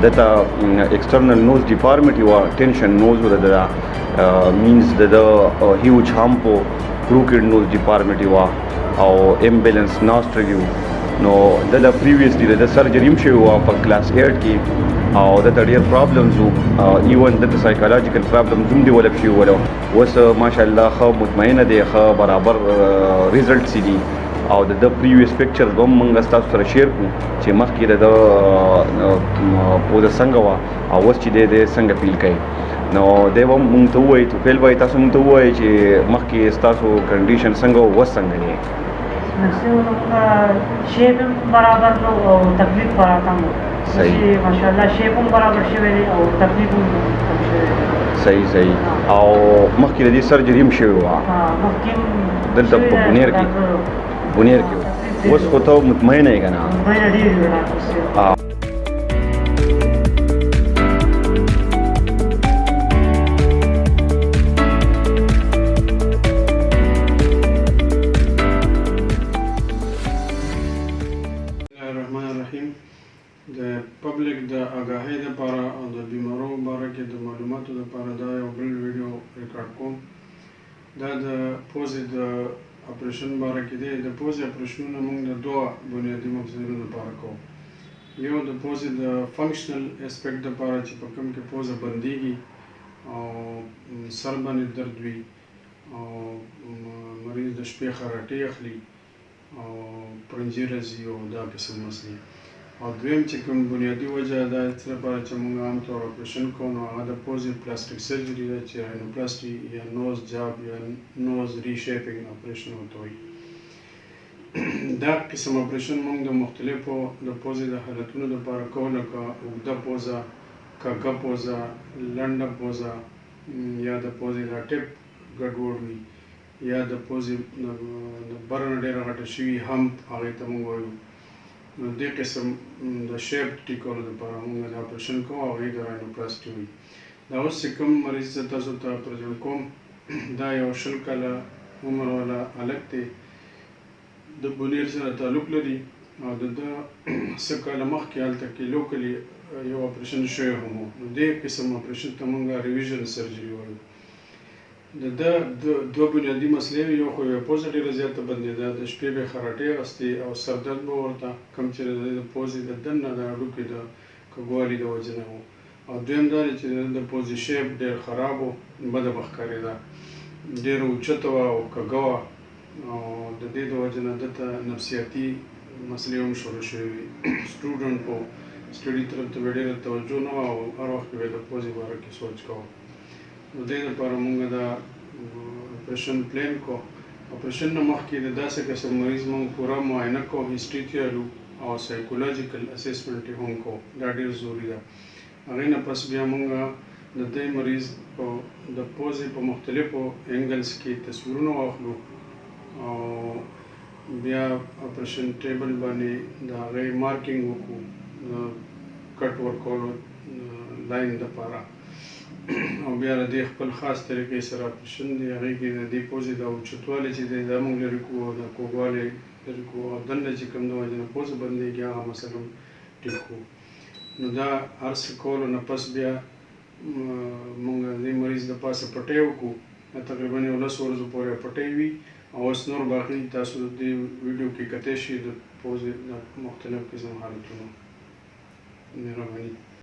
دته external nose deformity و tension nose ورته means د huge hump crooked nose deformity و او imbalance nostril نو د previously د surgery هم شوی و په class 8 کې او د ډېر پرابلمز وو ایون د سایکولوژیکل پرابلمز هم ډیولپ شوي ول اوس ماشاءالله ښه مطمئنه دی ښه برابر ریزلټس دي او د پریویس پکچرز به هم موږ ستاسو سره شیر کړو چې مخکې د پوزه څنګه وه او اوس چې دی څنګه فیل کوي نو دی به موږ ته ووایي توفیل بھائی تاسو موږ ته ووایئ چې مخکې ستاسو کنډیشن څنګه و اوس څنګه دی شیپ برابر نو او تکلیف براته مو صحیح ماشاءالله شیپ هم برابر شوی دی او تکلیف هم صحیح او مخکې د دې سرجري هم شوې وه مخکې دلته په بونیر کې اوس خو ته مطمئنه یې که نه مطمئنه ډېر د پبلک د آګاهۍ لپاره او د بیمارو باره کې د معلوماتو لپاره دا یو بل ویډیو ریکارډ کوم دا د پوزې د اپریشن باره کې دی د پوزې اپریشنونه موږ د دوه بنیادي مقصدونو لپاره کوو یو د پوزې د فنکشنل اسپیکټ لپاره چې په کوم کې پوزه بندېږي او سر باندې درد وي او مریض د شپې خراټې اخلي او پرنجي راځي او دا قسم مسلې او دویم چې کوم بنیادي وجه دا څه لپاره چې موږ عام طور اپریشن کوو نو هغه د پوزې پلاسټیک سرجري ده چې راینوپلاسټي یا نوز جاب یا نوز ریشیپینګ اپریشن ورته وایي دا قسم اپریشن موږ د مختلفو د پوزې د حالتونو لپاره کوو لکه اوږده پوزه کږه پوزه لنډه پوزه یا د پوزې دا ټپ ګډوډ وي یا د پوزې د بره نه ډېره غټه شوي همپ هغې ته موږ وایو نو دې قسم د شیپ ټیکولو لپاره موږ د اپریشن کوو او هغې د راینوپلاسټي وي دا اوس چې کوم مریض زه تاسو ته پرزنټ کوم دا یو 20 کاله عمر والا هلک دی د بونیر سره تعلق لري او د ده څه کاله مخکې هلته کې لوکلي یو اپریشن شوی هم و نو دې قسم اپریشن ته موږ ریویژن سرجري وایو د ده دوه بنیادي مسلې یو خو یې پوزه ډېره زیاته بندېده د شپې به یې خراټې اخیستې او سردرد به ورته کوم چې د پوزې د دننه د هډوکي د کږوالي د وجې نه و او دویم دا دی چې د پوزې شیپ ډېر خراب و بده به ښکارېده ډېره اوچته وه او کږه وه او د دې د وجې نه دته نفسیاتي مسلې هم شروع شوې وې سټوډنټ و سټډي طرف ته به ډېره توجه نه وه او هر وخت کې به د پوزې باره کې سوچ کوو نو دې لپاره موږ دا اپریشن پلان کو اپریشن نه مخکې د داسې قسم مریض موږ پوره معاینه کوو هسټري تیالو او سایکولوژیکل اسسمنټ یې هم کوو دا ډېر ضروري ده هغې نه پس بیا موږ د دې مریض د پوزې په مختلفو انګلز کې تصویرونه واخلو او بیا اپریشن ټیبل باندې د هغې مارکینګ وکړو د کټ ورکولو لاین دپاره او بیا د دې خپل خاص طریقې سره اپریشن دی هغې کې د دې پوزې د اوچتوالی چې دی دا موږ لرې کوو او د کوږوالی لرې کوو او دننه چې کوم د وجې نه پوزه بندېږي هغه مسله هم ټیټ کوو نو دا هر څه کولو نه پس بیا موږ د دې مریض د پاسه پټۍ وکړو تقریبا یو 10 ورځو پورې پټۍ وي او اوس نور باقي تاسو د دې ویډیو کې کتلی شئ د پوزې د مختلف قسم حالتونو مهرباني